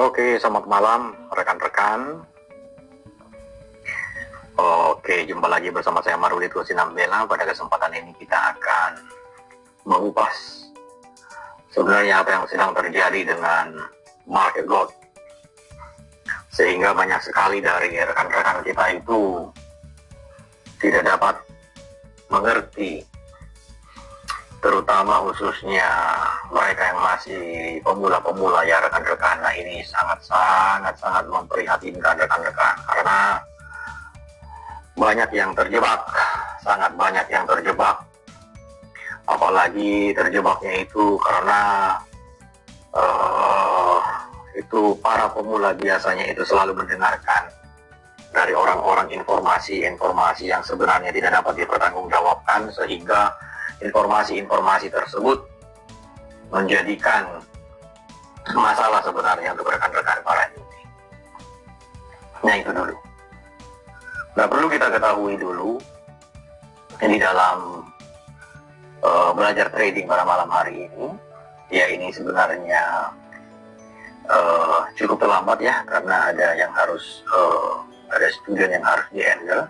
Oke, selamat malam rekan-rekan. Oke, jumpa lagi bersama saya Marulid Sinambela. Pada kesempatan ini kita akan mengupas sebenarnya apa yang sedang terjadi dengan market gold. Sehingga banyak sekali dari rekan-rekan kita itu tidak dapat mengerti, terutama khususnya mereka yang masih pemula-pemula ya rekan-rekan. Nah, ini sangat memprihatinkan rekan-rekan, karena banyak yang terjebak, sangat banyak yang terjebak. Apalagi terjebaknya itu karena itu para pemula biasanya itu selalu mendengarkan dari orang-orang informasi yang sebenarnya tidak dapat dipertanggungjawabkan, sehingga informasi-informasi tersebut menjadikan masalah sebenarnya untuk rekan-rekan para newbie. Nah, itu dulu. Nah, perlu kita ketahui dulu, ini dalam belajar trading pada malam hari ini, ya ini sebenarnya cukup terlambat ya, karena ada yang harus ada student yang harus di-handle.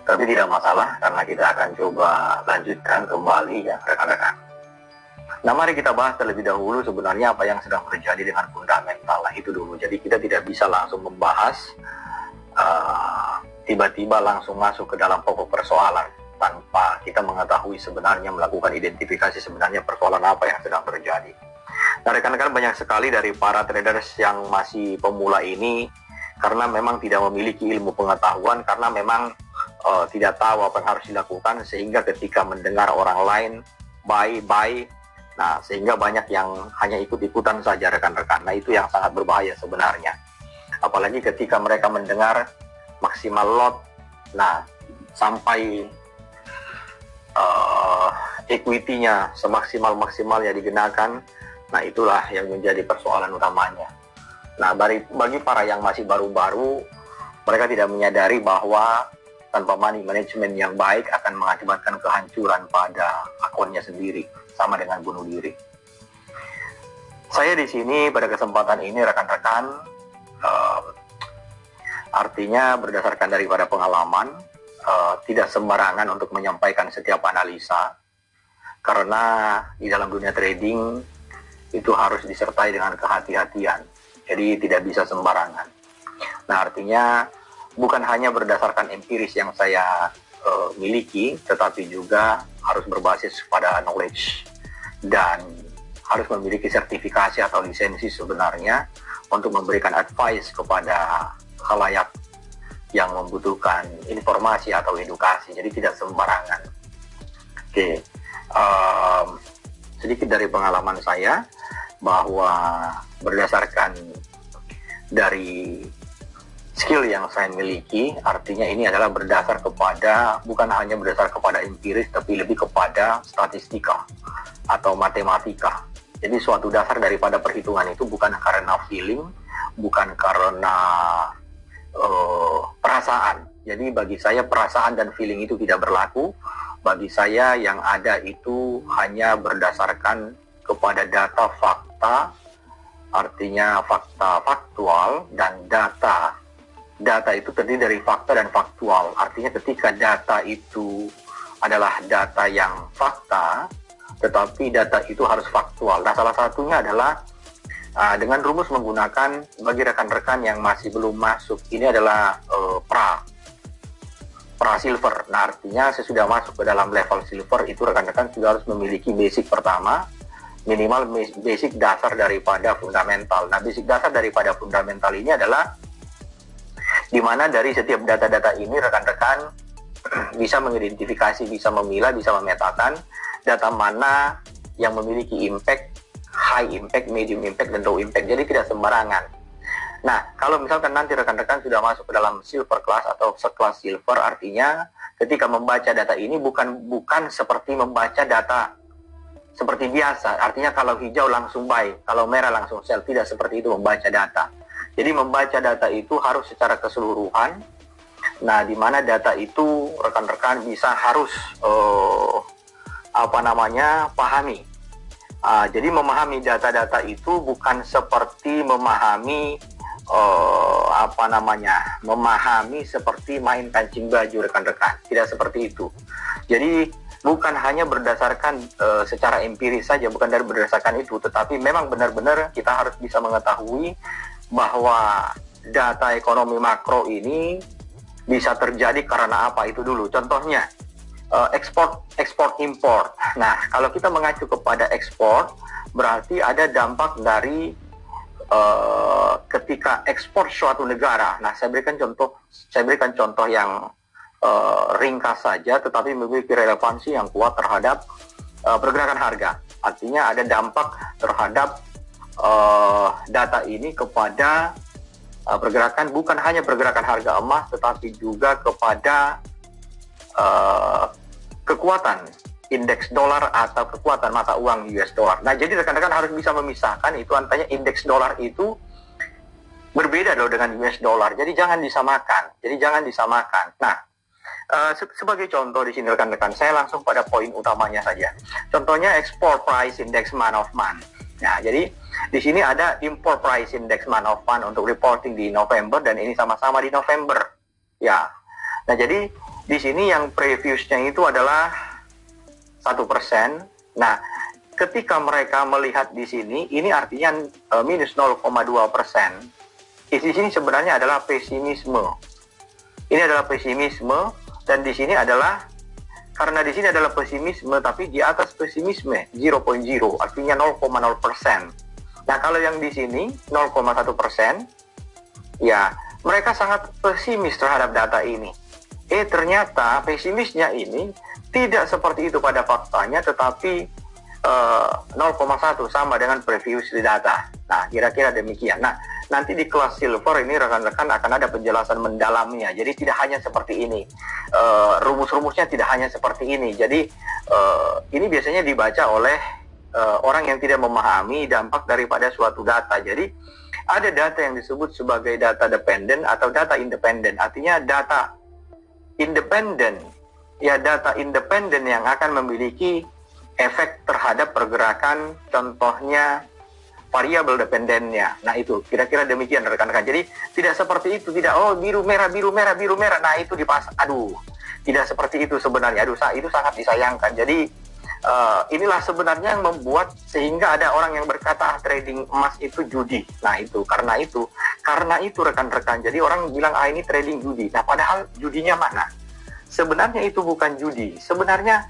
Tapi tidak masalah, karena kita akan coba lanjutkan kembali ya rekan-rekan. Nah, mari kita bahas terlebih dahulu sebenarnya apa yang sedang terjadi dengan fundamental. Nah, itu dulu. Jadi kita tidak bisa langsung membahas tiba-tiba langsung masuk ke dalam pokok persoalan tanpa kita mengetahui sebenarnya, melakukan identifikasi sebenarnya persoalan apa yang sedang terjadi. Nah, rekan-rekan, banyak sekali dari para traders yang masih pemula ini karena memang tidak memiliki ilmu pengetahuan, karena memang tidak tahu apa yang harus dilakukan, sehingga ketika mendengar orang lain buy, nah sehingga banyak yang hanya ikut-ikutan saja rekan-rekan. Nah, itu yang sangat berbahaya sebenarnya. Apalagi ketika mereka mendengar maksimal lot, nah sampai equity-nya semaksimal-maksimalnya digunakan, nah itulah yang menjadi persoalan utamanya. Nah, bagi para yang masih baru-baru, mereka tidak menyadari bahwa tanpa money management yang baik akan mengakibatkan kehancuran pada akunnya sendiri, sama dengan bunuh diri. Saya di sini pada kesempatan ini rekan-rekan, artinya berdasarkan daripada pengalaman, tidak sembarangan untuk menyampaikan setiap analisa, karena di dalam dunia trading itu harus disertai dengan kehati-hatian. Jadi tidak bisa sembarangan. Nah, artinya bukan hanya berdasarkan empiris yang saya miliki, tetapi juga harus berbasis pada knowledge dan harus memiliki sertifikasi atau lisensi sebenarnya untuk memberikan advice kepada khalayak yang membutuhkan informasi atau edukasi. Jadi tidak sembarangan. Oke, sedikit dari pengalaman saya, bahwa berdasarkan dari skill yang saya miliki, artinya ini adalah berdasar kepada, bukan hanya berdasar kepada empiris, tapi lebih kepada statistika atau matematika. Jadi suatu dasar daripada perhitungan itu bukan karena feeling, bukan karena perasaan. Jadi bagi saya perasaan dan feeling itu tidak berlaku. Bagi saya yang ada itu hanya berdasarkan kepada data fakta, artinya fakta faktual dan data. Data itu terdiri dari fakta dan faktual. Artinya ketika data itu adalah data yang fakta, tetapi data itu harus faktual. Nah, salah satunya adalah dengan rumus menggunakan, bagi rekan-rekan yang masih belum masuk, ini adalah pra silver. Nah, artinya sesudah masuk ke dalam level silver itu rekan-rekan sudah harus memiliki basic pertama, minimal basic dasar daripada fundamental. Nah, basic dasar daripada fundamental ini adalah dimana dari setiap data-data ini rekan-rekan bisa mengidentifikasi, bisa memilah, bisa memetakan data mana yang memiliki impact, high impact, medium impact, dan low impact. Jadi tidak sembarangan. Nah, kalau misalkan nanti rekan-rekan sudah masuk ke dalam silver class atau sekelas silver, artinya ketika membaca data ini bukan seperti membaca data seperti biasa. Artinya kalau hijau langsung buy, kalau merah langsung sell. Tidak seperti itu membaca data. Jadi membaca data itu harus secara keseluruhan. Nah, di mana data itu rekan-rekan bisa harus pahami. Jadi memahami data-data itu bukan seperti memahami memahami seperti main kancing baju rekan-rekan, tidak seperti itu. Jadi bukan hanya berdasarkan secara empiris saja, bukan dari berdasarkan itu, tetapi memang benar-benar kita harus bisa mengetahui bahwa data ekonomi makro ini bisa terjadi karena apa itu dulu. Contohnya ekspor impor. Nah, kalau kita mengacu kepada ekspor, berarti ada dampak dari ketika ekspor suatu negara. Nah, saya berikan contoh yang ringkas saja, tetapi memiliki relevansi yang kuat terhadap pergerakan harga. Artinya ada dampak terhadap data ini kepada pergerakan, bukan hanya pergerakan harga emas, tetapi juga kepada kekuatan indeks dolar atau kekuatan mata uang US dollar. Nah, jadi rekan-rekan harus bisa memisahkan itu, antara indeks dolar itu berbeda loh dengan US dollar. Jadi jangan disamakan. Nah, sebagai contoh di sini rekan-rekan, saya langsung pada poin utamanya saja. Contohnya export price index month of month. Nah, jadi di sini ada import price index month of month untuk reporting di November, dan ini sama-sama di November. Ya. Nah, jadi di sini yang previousnya itu adalah 1%. Nah, ketika mereka melihat di sini, ini artinya minus 0,2%. Di sini sebenarnya adalah pesimisme. Ini adalah pesimisme, dan di sini adalah, karena di sini adalah pesimisme, tapi di atas pesimisme 0,0, artinya 0,0%. Nah, kalau yang di sini 0,1%, ya mereka sangat pesimis terhadap data ini. Ternyata pesimisnya ini tidak seperti itu pada faktanya, tetapi 0,1 sama dengan previous data. Nah, kira-kira demikian. Nah, nanti di kelas silver ini rekan-rekan akan ada penjelasan mendalamnya. Jadi tidak hanya seperti ini. Rumus-rumusnya tidak hanya seperti ini. Jadi ini biasanya dibaca oleh orang yang tidak memahami dampak daripada suatu data. Jadi ada data yang disebut sebagai data dependent atau data independent. Artinya data independen, ya data independen yang akan memiliki efek terhadap pergerakan, contohnya variabel dependennya. Nah, itu kira-kira demikian rekan-rekan. Jadi tidak seperti itu, tidak biru merah. Nah, itu tidak seperti itu sebenarnya. Itu sangat disayangkan. Jadi inilah sebenarnya yang membuat sehingga ada orang yang berkata trading emas itu judi. Nah, itu karena itu rekan-rekan. Jadi orang bilang ini trading judi. Nah, padahal judinya mana? Sebenarnya itu bukan judi. Sebenarnya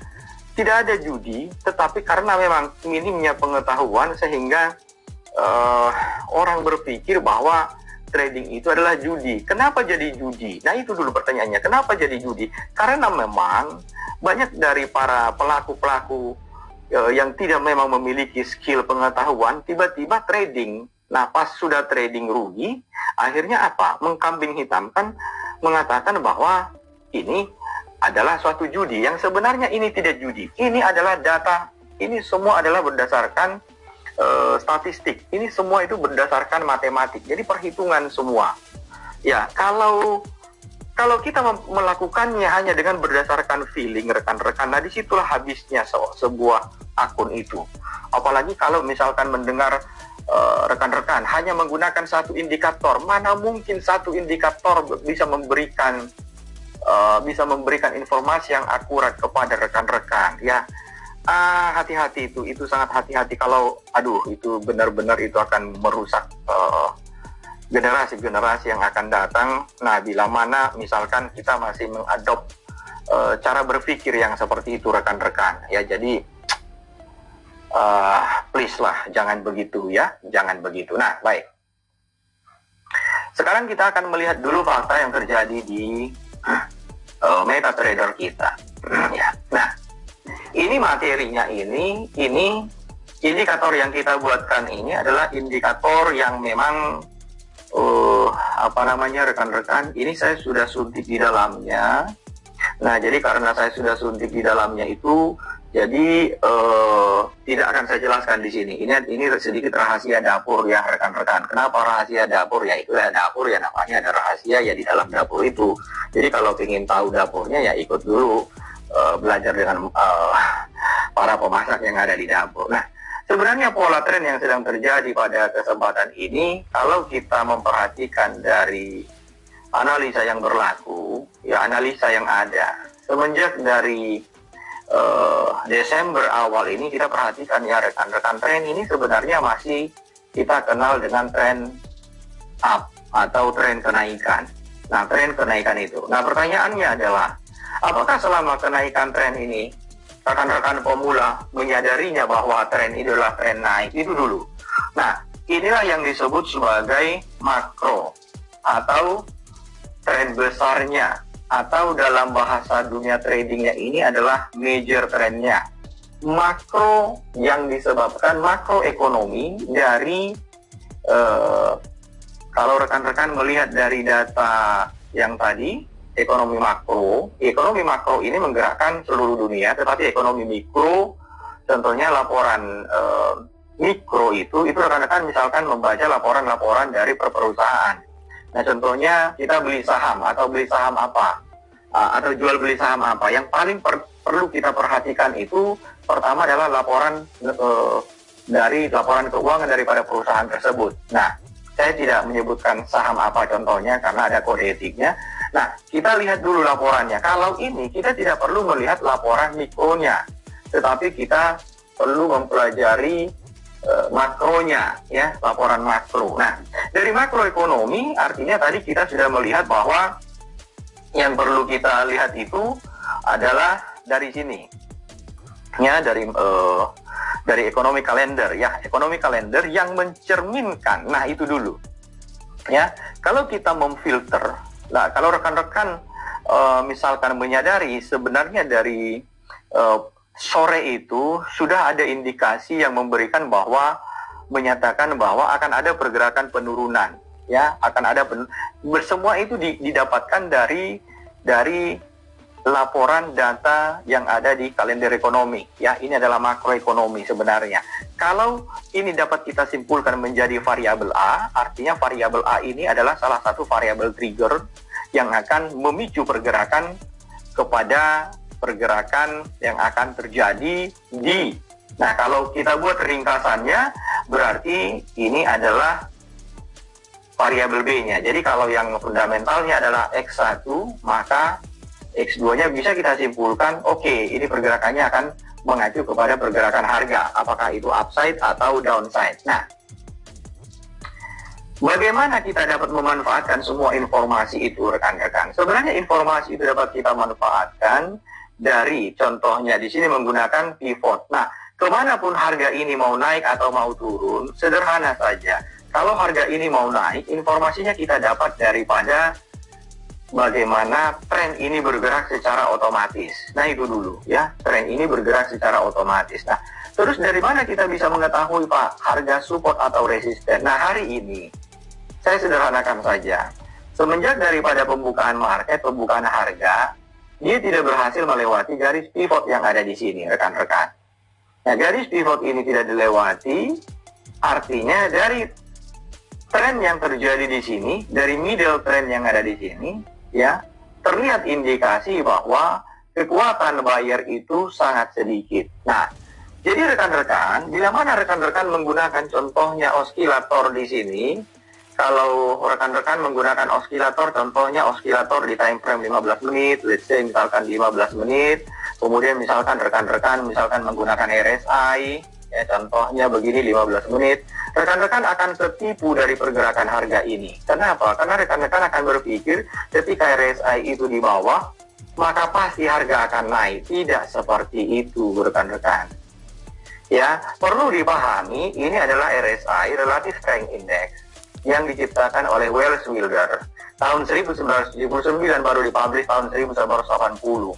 tidak ada judi, tetapi karena memang minimnya pengetahuan sehingga orang berpikir bahwa trading itu adalah judi. Kenapa jadi judi? Nah, itu dulu pertanyaannya. Kenapa jadi judi? Karena memang banyak dari para pelaku-pelaku yang tidak memang memiliki skill pengetahuan, tiba-tiba trading. Nah, pas sudah trading rugi, akhirnya apa? Mengkambing hitamkan, mengatakan bahwa ini adalah suatu judi. Yang sebenarnya ini tidak judi. Ini adalah data. Ini semua adalah berdasarkan statistik. Ini semua itu berdasarkan matematik. Jadi perhitungan semua. Ya, kalau kita melakukannya hanya dengan berdasarkan feeling rekan-rekan, nah disitulah habisnya sebuah akun itu. Apalagi kalau misalkan mendengar rekan-rekan hanya menggunakan satu indikator, mana mungkin satu indikator bisa memberikan informasi yang akurat kepada rekan-rekan. Ya, hati-hati itu sangat hati-hati. Kalau itu benar-benar itu akan merusak generasi-generasi yang akan datang. Nah, bila mana misalkan kita masih mengadop cara berpikir yang seperti itu rekan-rekan, ya jadi please lah, jangan begitu ya, jangan begitu. Nah, baik. Sekarang kita akan melihat dulu fakta yang terjadi di MetaTrader kita. Ya. Nah, ini materinya ini indikator yang kita buatkan ini adalah indikator yang memang rekan-rekan, ini saya sudah suntik di dalamnya. Nah, jadi karena saya sudah suntik di dalamnya itu, jadi tidak akan saya jelaskan di sini. Ini sedikit rahasia dapur ya rekan-rekan. Kenapa rahasia dapur? Ya itu ya dapur ya, namanya ada rahasia ya di dalam dapur itu. Jadi kalau ingin tahu dapurnya ya ikut dulu belajar dengan para pemasak yang ada di dapur. Nah, Sebenarnya pola tren yang sedang terjadi pada kesempatan ini, kalau kita memperhatikan dari analisa yang berlaku, ya analisa yang ada, semenjak dari Desember awal ini kita perhatikan ya rekan-rekan, tren ini sebenarnya masih kita kenal dengan tren up atau tren kenaikan. Nah, tren kenaikan itu. Nah, pertanyaannya adalah, apakah selama kenaikan tren ini rekan-rekan pemula menyadarinya bahwa tren itu adalah tren naik? Itu dulu. Nah, inilah yang disebut sebagai makro atau tren besarnya, atau dalam bahasa dunia tradingnya ini adalah major trendnya. Makro yang disebabkan makroekonomi dari kalau rekan-rekan melihat dari data yang tadi, ekonomi makro ini menggerakkan seluruh dunia, tetapi ekonomi mikro, contohnya laporan mikro itu rekan-rekan misalkan membaca laporan-laporan dari perusahaan. Nah, contohnya kita beli saham atau beli saham apa, atau jual beli saham apa. Yang paling perlu kita perhatikan itu pertama adalah laporan dari laporan keuangan daripada perusahaan tersebut. Nah, saya tidak menyebutkan saham apa contohnya karena ada kode etiknya. Nah, kita lihat dulu laporannya. Kalau ini kita tidak perlu melihat laporan mikronya, tetapi kita perlu mempelajari makronya, ya, laporan makro. Nah, dari makroekonomi artinya tadi kita sudah melihat bahwa yang perlu kita lihat itu adalah dari sini, ya, dari ekonomi kalender, ya, ekonomi kalender yang mencerminkan. Nah, itu dulu, ya. Kalau kita memfilter, nah, kalau rekan-rekan misalkan menyadari sebenarnya dari sore itu sudah ada indikasi yang memberikan bahwa menyatakan bahwa akan ada pergerakan penurunan, ya, akan ada semua itu didapatkan dari laporan data yang ada di kalender ekonomi, ya. Ini adalah makroekonomi sebenarnya. Kalau ini dapat kita simpulkan menjadi variabel A, artinya variabel A ini adalah salah satu variabel trigger yang akan memicu pergerakan kepada pergerakan yang akan terjadi di. Nah, kalau kita buat ringkasannya, berarti ini adalah variabel B-nya. Jadi kalau yang fundamentalnya adalah X1, maka X2-nya bisa kita simpulkan, oke, ini pergerakannya akan mengacu kepada pergerakan harga, apakah itu upside atau downside. Nah, bagaimana kita dapat memanfaatkan semua informasi itu, rekan-rekan? Sebenarnya informasi itu dapat kita manfaatkan dari, contohnya di sini menggunakan pivot. Nah, kemanapun harga ini mau naik atau mau turun, sederhana saja. Kalau harga ini mau naik, informasinya kita dapat daripada bagaimana tren ini bergerak secara otomatis. Nah, itu dulu, ya, tren ini bergerak secara otomatis. Nah, terus dari mana kita bisa mengetahui, Pak, harga support atau resisten? Nah, hari ini saya sederhanakan saja. Semenjak daripada pembukaan market, pembukaan harga, dia tidak berhasil melewati garis pivot yang ada di sini, rekan-rekan. Nah, garis pivot ini tidak dilewati, artinya dari tren yang terjadi di sini, dari middle trend yang ada di sini, ya, terlihat indikasi bahwa kekuatan buyer itu sangat sedikit. Nah, jadi rekan-rekan, bila mana rekan-rekan menggunakan contohnya oskilator di sini, kalau rekan-rekan menggunakan oskilator, contohnya oskilator di time frame 15 menit, let's say misalkan 15 menit, kemudian misalkan rekan-rekan misalkan menggunakan RSI, ya, contohnya begini 15 menit, rekan-rekan akan tertipu dari pergerakan harga ini. Kenapa? Karena rekan-rekan akan berpikir ketika RSI itu di bawah, maka pasti harga akan naik. Tidak seperti itu, rekan-rekan. Ya, perlu dipahami, ini adalah RSI, Relative Strength Index, yang diciptakan oleh Welles Wilder tahun 1979, baru dipublish tahun 1980.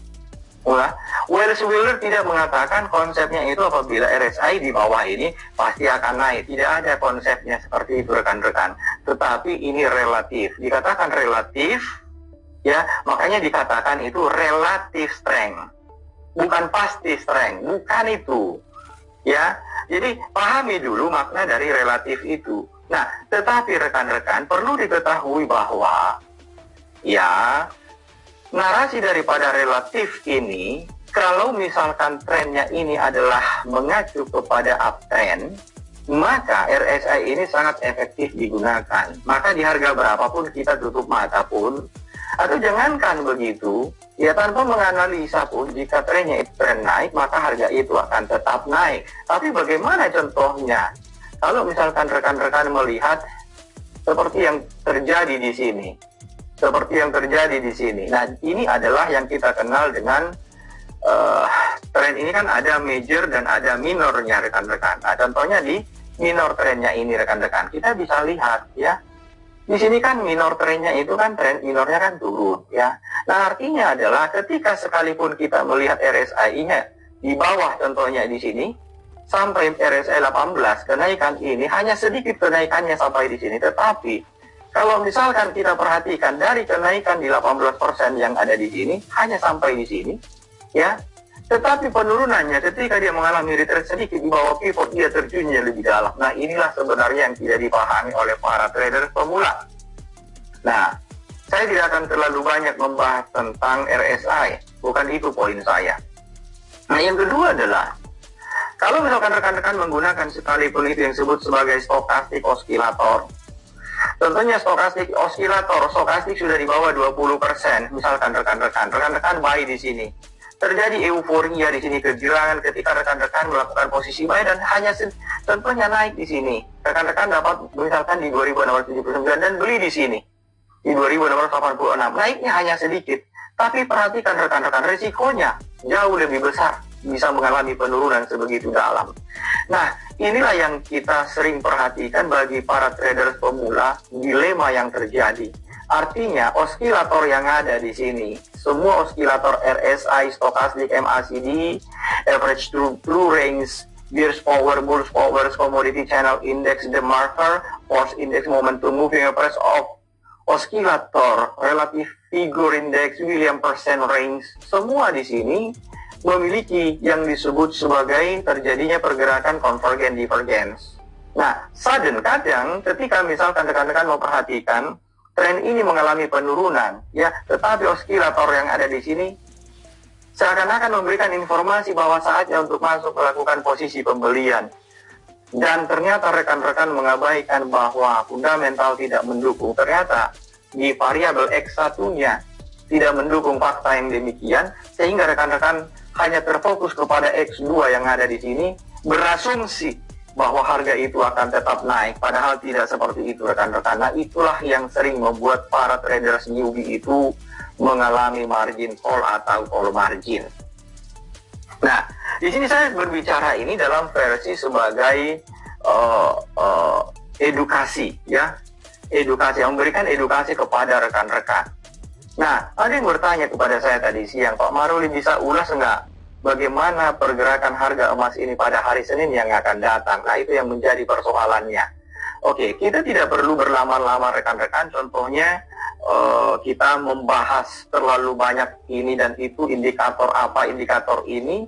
Welles Wilder tidak mengatakan konsepnya itu apabila RSI di bawah ini pasti akan naik. Tidak ada konsepnya seperti itu, rekan-rekan. Tetapi ini relatif. Dikatakan relatif, ya, makanya dikatakan itu relative strength, bukan pasti strength, bukan itu. Ya, jadi pahami dulu makna dari relatif itu. Nah, tetapi rekan-rekan perlu diketahui bahwa, ya, narasi daripada relatif ini kalau misalkan trennya ini adalah mengacu kepada uptrend, maka RSI ini sangat efektif digunakan. Maka di harga berapapun kita tutup mata pun, atau jangankan begitu, ya tanpa menganalisa pun, jika trennya itu tren naik, maka harga itu akan tetap naik. Tapi bagaimana contohnya? Kalau misalkan rekan-rekan melihat seperti yang terjadi di sini, Nah, ini adalah yang kita kenal dengan tren ini kan ada major dan ada minornya rekan-rekan. Nah, contohnya di minor trennya ini rekan-rekan, kita bisa lihat ya. Di sini kan minor trennya itu kan tren minornya kan turun ya. Nah, artinya adalah ketika sekalipun kita melihat RSI-nya di bawah contohnya di sini sampai RSI 18, kenaikan ini hanya sedikit kenaikannya sampai di sini, tetapi kalau misalkan kita perhatikan dari kenaikan di 18% yang ada di sini hanya sampai di sini ya. Tetapi penurunannya ketika dia mengalami retreat sedikit di bawah pivot, dia terjunnya lebih dalam. Nah, inilah sebenarnya yang tidak dipahami oleh para trader pemula. Nah, saya tidak akan terlalu banyak membahas tentang RSI. Bukan itu poin saya. Nah, yang kedua adalah, kalau misalkan rekan-rekan menggunakan sekalipun itu yang disebut sebagai stokastik osilator, contohnya stokastik osilator, stokastik sudah di bawah 20%, misalkan rekan-rekan buy di sini. Terjadi euforia di sini, kegirangan ketika rekan-rekan melakukan posisi buy dan hanya contohnya naik di sini. Rekan-rekan dapat misalkan di 2679 dan beli di sini di 2686. Naiknya hanya sedikit. Tapi perhatikan rekan-rekan, risikonya jauh lebih besar, bisa mengalami penurunan sebegitu dalam. Nah, inilah yang kita sering perhatikan bagi para trader pemula, dilema yang terjadi. Artinya, osilator yang ada di sini, semua osilator RSI, stokastik, MACD, average true range, bearish power, bullish power, commodity channel index, the marker, force index, momentum moving average of osilator, relative figure index, Williams percent range, semua di sini memiliki yang disebut sebagai terjadinya pergerakan convergence divergence. Nah, sudden kadang ketika misalkan rekan-rekan memperhatikan tren ini mengalami penurunan, ya, tetapi osilator yang ada di sini seakan-akan memberikan informasi bahwa saatnya untuk masuk melakukan posisi pembelian. Dan ternyata rekan-rekan mengabaikan bahwa fundamental tidak mendukung. Ternyata di variabel X1-nya tidak mendukung fakta yang demikian, sehingga rekan-rekan hanya terfokus kepada X2 yang ada di sini, berasumsi bahwa harga itu akan tetap naik, padahal tidak seperti itu rekan-rekan. Nah, itulah yang sering membuat para traders newbie itu mengalami margin call atau call margin. Nah, di sini saya berbicara ini dalam versi sebagai edukasi, ya, edukasi, yang memberikan edukasi kepada rekan-rekan. Nah, ada yang bertanya kepada saya tadi siang, Pak Maruli bisa ulas nggak bagaimana pergerakan harga emas ini pada hari Senin yang akan datang? Nah, itu yang menjadi persoalannya. Oke, kita tidak perlu berlama-lama rekan-rekan. Contohnya, kita membahas terlalu banyak ini dan itu, indikator apa, indikator ini.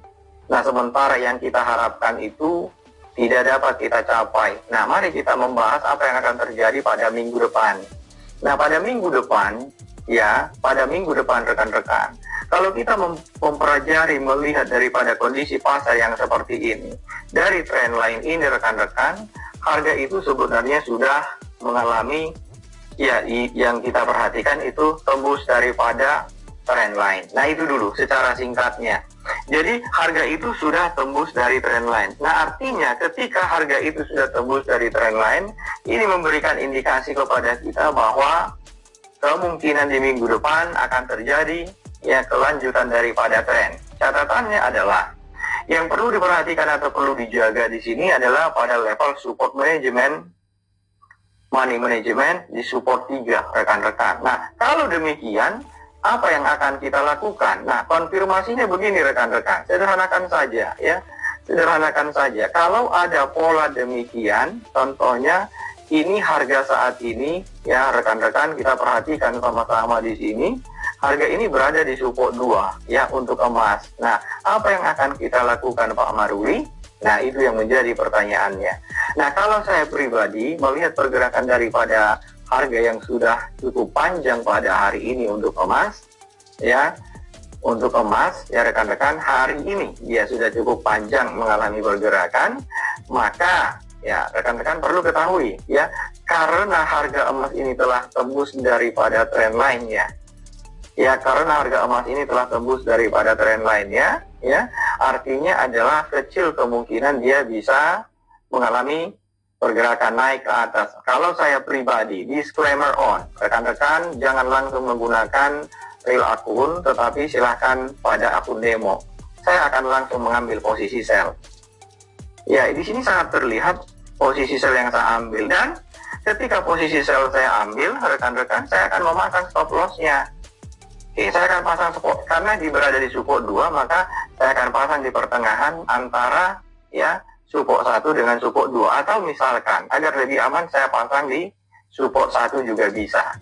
Nah, sementara yang kita harapkan itu tidak dapat kita capai. Nah, mari kita membahas apa yang akan terjadi pada minggu depan. Nah, pada minggu depan, ya, pada minggu depan rekan-rekan, kalau kita mempelajari, melihat daripada kondisi pasar yang seperti ini, dari trend line ini rekan-rekan, harga itu sebenarnya sudah mengalami, ya, yang kita perhatikan itu tembus daripada trend line. Nah, itu dulu secara singkatnya. Jadi harga itu sudah tembus dari trend line. Nah, artinya ketika harga itu sudah tembus dari trend line, ini memberikan indikasi kepada kita bahwa kemungkinan di minggu depan akan terjadi, ya, kelanjutan daripada tren. Catatannya adalah yang perlu diperhatikan atau perlu dijaga di sini adalah pada level support management, money management di support 3 rekan-rekan. Nah, kalau demikian, apa yang akan kita lakukan? Nah, konfirmasinya begini rekan-rekan, sederhanakan saja, ya, sederhanakan saja. Kalau ada pola demikian, contohnya ini harga saat ini, ya rekan-rekan, kita perhatikan sama-sama di sini, harga ini berada di support 2, ya, untuk emas. Nah, apa yang akan kita lakukan Pak Maruli? Nah, itu yang menjadi pertanyaannya. Nah, kalau saya pribadi melihat pergerakan daripada harga yang sudah cukup panjang pada hari ini untuk emas, ya, untuk emas, ya rekan-rekan, hari ini dia sudah cukup panjang mengalami pergerakan, maka ya rekan-rekan perlu ketahui ya, karena harga emas ini telah tembus daripada tren lainnya. Ya, karena harga emas ini telah tembus daripada tren lainnya, ya, artinya adalah kecil kemungkinan dia bisa mengalami pergerakan naik ke atas. Kalau saya pribadi, disclaimer on, rekan-rekan jangan langsung menggunakan real akun, tetapi silahkan pada akun demo. Saya akan langsung mengambil posisi sell. Ya, di sini sangat terlihat posisi sell yang saya ambil, dan ketika posisi sell saya ambil, rekan-rekan, saya akan memasang stop loss-nya. Oke, saya akan pasang support, karena berada di support 2, maka saya akan pasang di pertengahan antara ya support 1 dengan support 2, atau misalkan agar lebih aman saya pasang di support 1 juga bisa.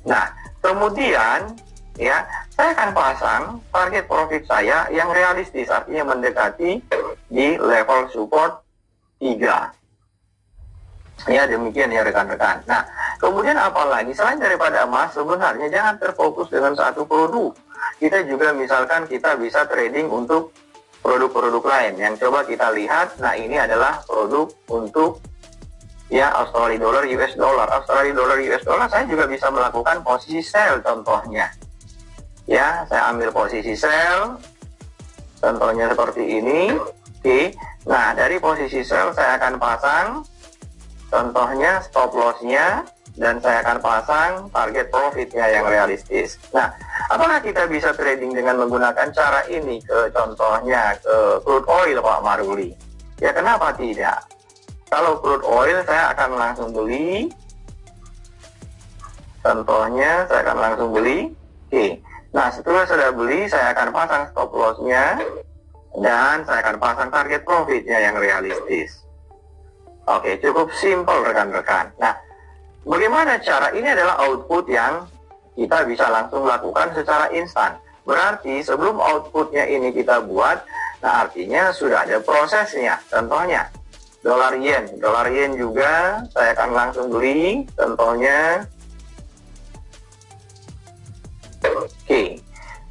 Nah, kemudian ya saya akan pasang target profit saya yang realistis, artinya mendekati di level support 3. Ya, demikian ya rekan-rekan. Nah, kemudian apalagi selain daripada emas, sebenarnya jangan terfokus dengan satu produk. Kita juga misalkan kita bisa trading untuk produk-produk lain yang coba kita lihat. Nah, ini adalah produk untuk ya Australia dollar, US dollar. Australia dollar, US dollar saya juga bisa melakukan posisi sell contohnya. Ya, saya ambil posisi sell. Contohnya seperti ini. Oke. Nah, dari posisi sell saya akan pasang contohnya stop loss-nya, dan saya akan pasang target profit-nya yang realistis. Nah, apakah kita bisa trading dengan menggunakan cara ini ke contohnya ke crude oil, Pak Maruli? Ya, kenapa tidak? Kalau crude oil saya akan langsung beli. Contohnya saya akan langsung beli. Oke. Nah, setelah sudah beli, saya akan pasang stop loss-nya, dan saya akan pasang target profit-nya yang realistis. Oke, cukup simpel rekan-rekan. Nah, bagaimana cara? Ini adalah output yang kita bisa langsung lakukan secara instan. Berarti sebelum outputnya ini kita buat, nah artinya sudah ada prosesnya. Contohnya, dolar yen juga saya akan langsung beli. Contohnya, oke,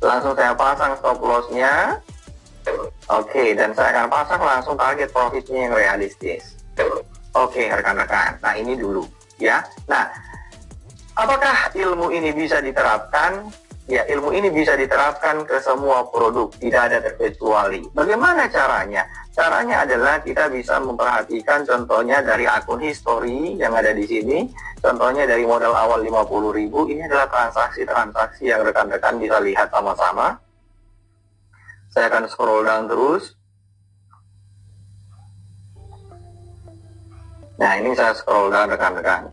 langsung saya pasang stop loss-nya. Oke, dan saya akan pasang langsung target profitnya yang realistis. Oke rekan-rekan, nah ini dulu ya. Nah, apakah ilmu ini bisa diterapkan? Ya, ilmu ini bisa diterapkan ke semua produk, tidak ada terkecuali. Bagaimana caranya? Caranya adalah kita bisa memperhatikan contohnya dari akun history yang ada di sini. Contohnya dari modal awal 50.000, ini adalah transaksi-transaksi yang rekan-rekan bisa lihat sama-sama. Saya akan scroll down terus. Nah, ini saya scroll down rekan-rekan.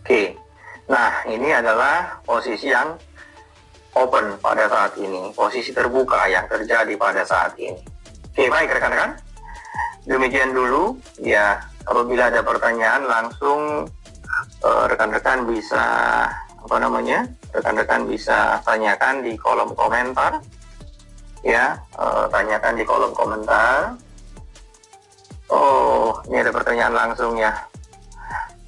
Oke. Nah, ini adalah posisi yang open pada saat ini. Posisi terbuka yang terjadi pada saat ini. Oke, baik rekan-rekan. Demikian dulu. Ya, apabila ada pertanyaan langsung rekan-rekan bisa rekan-rekan bisa tanyakan di kolom komentar. Ya, tanyakan di kolom komentar. Oh, ini ada pertanyaan langsung ya.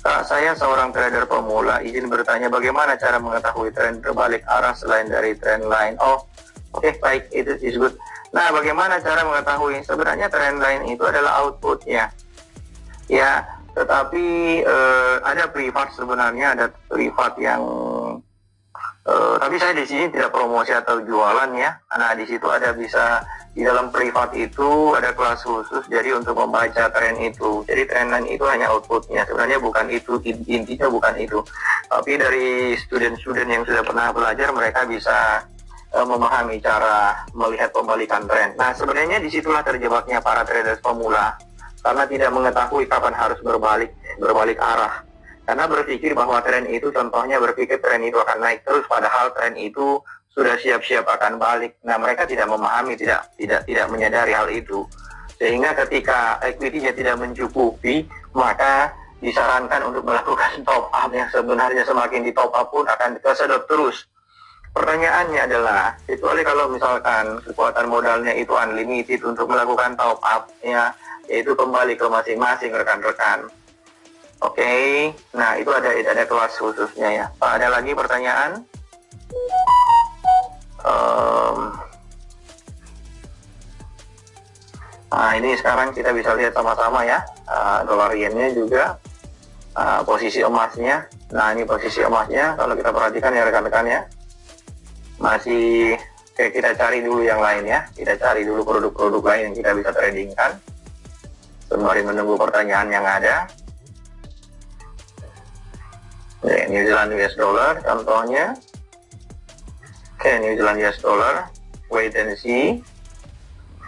Kak, saya seorang trader pemula, izin bertanya bagaimana cara mengetahui tren terbalik arah selain dari tren line. Oh, oke, baik, itu is good. Nah, bagaimana cara mengetahui? Sebenarnya tren line itu adalah outputnya. Ya, tetapi ada privat sebenarnya, ada privat yang tapi saya di sini tidak promosi atau jualan ya, karena di situ ada bisa di dalam privat itu ada kelas khusus, jadi untuk membaca tren itu. Jadi tren line itu hanya outputnya, sebenarnya bukan itu, intinya bukan itu. Tapi dari student-student yang sudah pernah belajar, mereka bisa memahami cara melihat pembalikan tren. Nah, sebenarnya disitulah terjebaknya para traders pemula, karena tidak mengetahui kapan harus berbalik arah. Karena berpikir bahwa tren itu, contohnya berpikir tren itu akan naik terus, padahal tren itu sudah siap-siap akan balik. Nah, mereka tidak memahami, tidak menyadari hal itu. Sehingga ketika equity-nya tidak mencukupi, maka disarankan untuk melakukan top up yang sebenarnya semakin di top up pun akan kesedot terus. Pertanyaannya adalah, kecuali kalau misalkan kekuatan modalnya itu unlimited untuk melakukan top up, ya, yaitu kembali ke masing-masing rekan-rekan. Oke, nah itu ada kelas khususnya ya. Pak, ada lagi pertanyaan? Nah, ini sekarang kita bisa lihat sama-sama ya, dolar yennya juga, posisi emasnya. Nah, ini posisi emasnya, kalau kita perhatikan ya rekan-rekan ya, masih, oke, kita cari dulu yang lain ya, kita cari dulu produk-produk lain yang kita bisa tradingkan sembari menunggu pertanyaan yang ada. Oke, New Zealand US dollar contohnya. Oke, New Zealand US dollar, wait and see.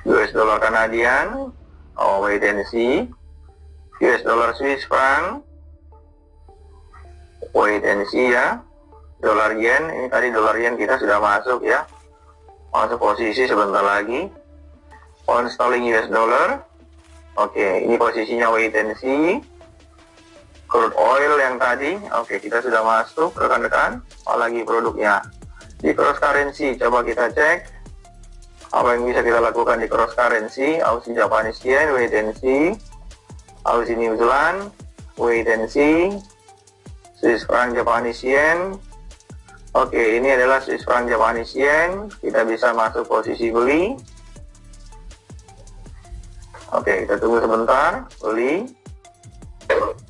US dollar Kanadian, wait and see. US dollar Swiss franc, wait and see ya. Dolar yen, ini tadi dolar yen kita sudah masuk ya, masuk posisi sebentar lagi. Pound sterling US dollar, oke, ini posisinya wait and see. Crude oil yang tadi, oke, kita sudah masuk rekan-rekan. Apalagi produknya di cross currency, coba kita cek apa yang bisa kita lakukan di cross currency. Aussie Japanese yen, wait and see. Aussie New Zealand, wait and see. Swiss franc Japanese yen, oke, ini adalah Swiss franc Japanese yen. Kita bisa masuk posisi beli. Oke, kita tunggu sebentar, beli.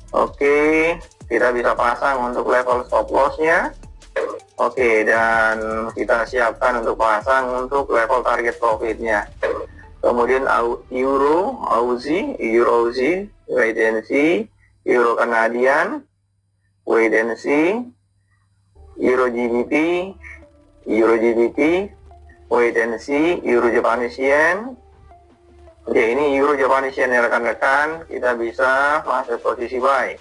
Oke, kita bisa pasang untuk level stop loss-nya. Oke, dan kita siapkan untuk pasang untuk level target profit-nya. Kemudian Euro Aussie, wait and see. Euro Kanadian, wait and see. Euro GBP, wait and see. Euro Japanese yen. Oke, ini Euro Japanese yen ya rekan-rekan, kita bisa masuk posisi buy.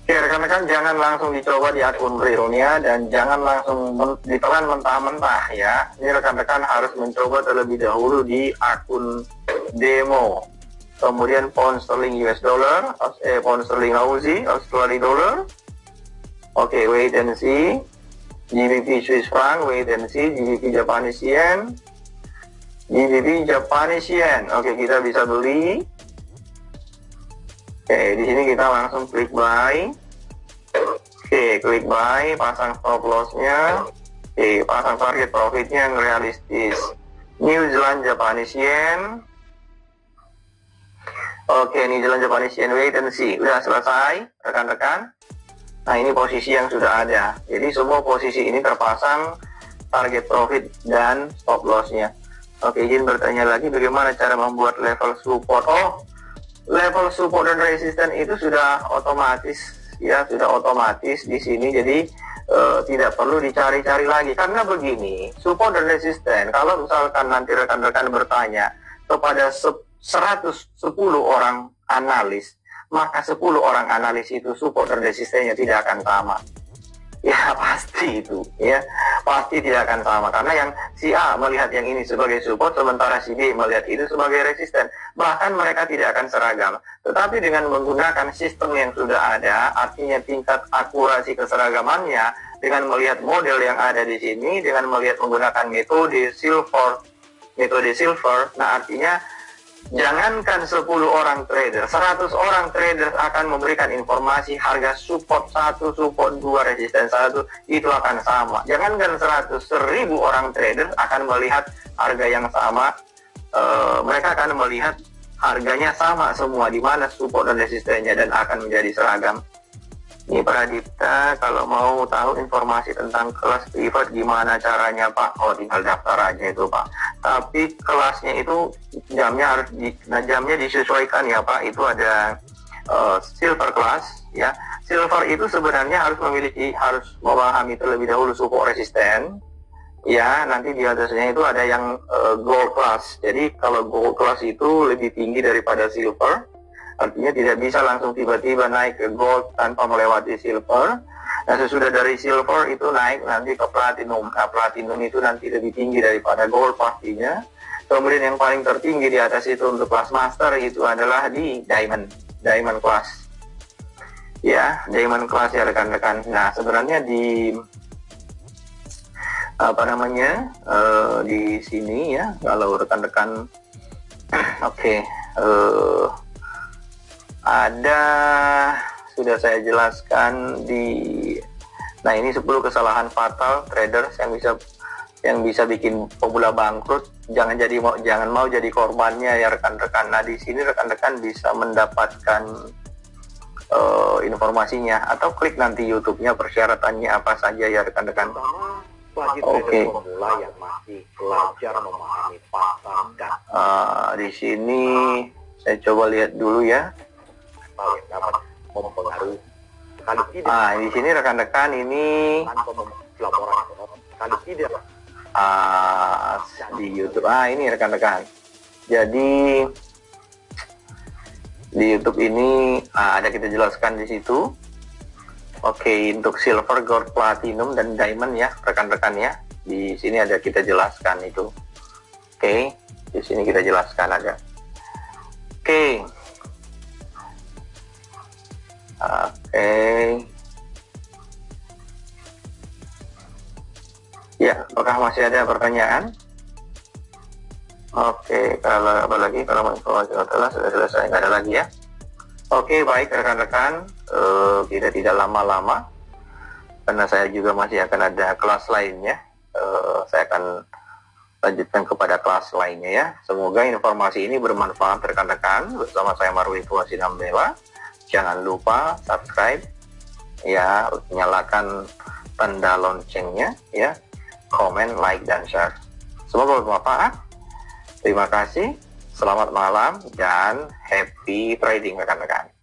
Oke rekan-rekan, jangan langsung dicoba di akun realnya dan jangan langsung ditelan mentah-mentah ya. Ini rekan-rekan harus mencoba terlebih dahulu di akun demo. Kemudian pound sterling US dollar, pound sterling Aussie, Australia dollar. Oke, wait and see. GBP Swiss franc, wait and see. GBP Japanese yen. GBP Japanese yen. Oke, kita bisa beli. Oke, di sini kita langsung klik buy. Oke, klik buy, pasang stop loss-nya. Oke, pasang target profitnya yang realistis. New Zealand Japanese yen. Oke, New Zealand Japanese yen, wait and see. Udah selesai, rekan-rekan. Nah, ini posisi yang sudah ada. Jadi semua posisi ini terpasang target profit dan stop loss-nya. Oke, izin bertanya lagi, bagaimana cara membuat level support? Oh, level support dan resisten itu sudah otomatis ya, sudah otomatis di sini. Jadi tidak perlu dicari-cari lagi. Karena begini, support dan resisten, kalau misalkan nanti rekan-rekan bertanya kepada 110 orang analis, maka 10 orang analis itu support dan resistennya tidak akan sama. Ya pasti itu ya, pasti tidak akan sama, karena yang si A melihat yang ini sebagai support sementara si B melihat itu sebagai resisten, bahkan mereka tidak akan seragam. Tetapi dengan menggunakan sistem yang sudah ada, artinya tingkat akurasi keseragamannya, dengan melihat model yang ada di sini, dengan melihat menggunakan metode silver, nah artinya jangankan 10 orang trader, 100 orang trader akan memberikan informasi harga support 1, support 2, resisten 1, itu akan sama. Jangankan 100, 1000 orang trader akan melihat harga yang sama, mereka akan melihat harganya sama semua, di mana support dan resistennya, dan akan menjadi seragam. Ini Pradipta, kalau mau tahu informasi tentang kelas privat gimana caranya Pak? Oh, tinggal daftar aja itu Pak. Tapi kelasnya itu jamnya jamnya disesuaikan ya Pak. Itu ada silver class ya. Silver itu sebenarnya harus memahami terlebih dahulu support resisten. Ya, nanti di atasnya itu ada yang gold class. Jadi kalau gold class itu lebih tinggi daripada silver. Artinya tidak bisa langsung tiba-tiba naik ke gold tanpa melewati silver. Nah, sesudah dari silver itu naik nanti ke platinum. Nah, platinum itu nanti lebih tinggi daripada gold pastinya. Kemudian yang paling tertinggi di atas itu untuk kelas master itu adalah di diamond class. Ya, diamond class ya rekan-rekan. Nah, sebenarnya di di sini ya, kalau rekan-rekan oke, ada, sudah saya jelaskan di, nah ini 10 kesalahan fatal traders yang bisa bikin pemula bangkrut. Jangan mau jadi korbannya ya rekan-rekan. Nah di sini rekan-rekan bisa mendapatkan informasinya, atau klik nanti YouTube-nya, persyaratannya apa saja ya rekan-rekan. Bagi trader pemula yang masih belajar memahami pasar dan di sini saya coba lihat dulu ya. yang dapat mempengaruhi kalau tidak Di sini rekan-rekan ini tanpa laporan ekonomi, kalau tidak di YouTube. Ini rekan-rekan. Jadi di YouTube ini ada kita jelaskan di situ. Oke, untuk silver, gold, platinum, dan diamond ya rekan-rekan ya. Di sini ada kita jelaskan itu. Oke, di sini kita jelaskan ada. Oke. Ya, apakah masih ada pertanyaan? Oke, kalau apalagi kalau informasi sudah selesai, nggak ada lagi ya. Oke, baik rekan-rekan, kita tidak lama-lama karena saya juga masih akan ada kelas lainnya. Saya akan lanjutkan kepada kelas lainnya ya. Semoga informasi ini bermanfaat rekan-rekan. Bersama saya Marwito Sinambela. Jangan lupa subscribe ya, nyalakan tanda loncengnya ya, komen, like, dan share. Semoga bermanfaat. Terima kasih. Selamat malam dan happy trading rekan-rekan.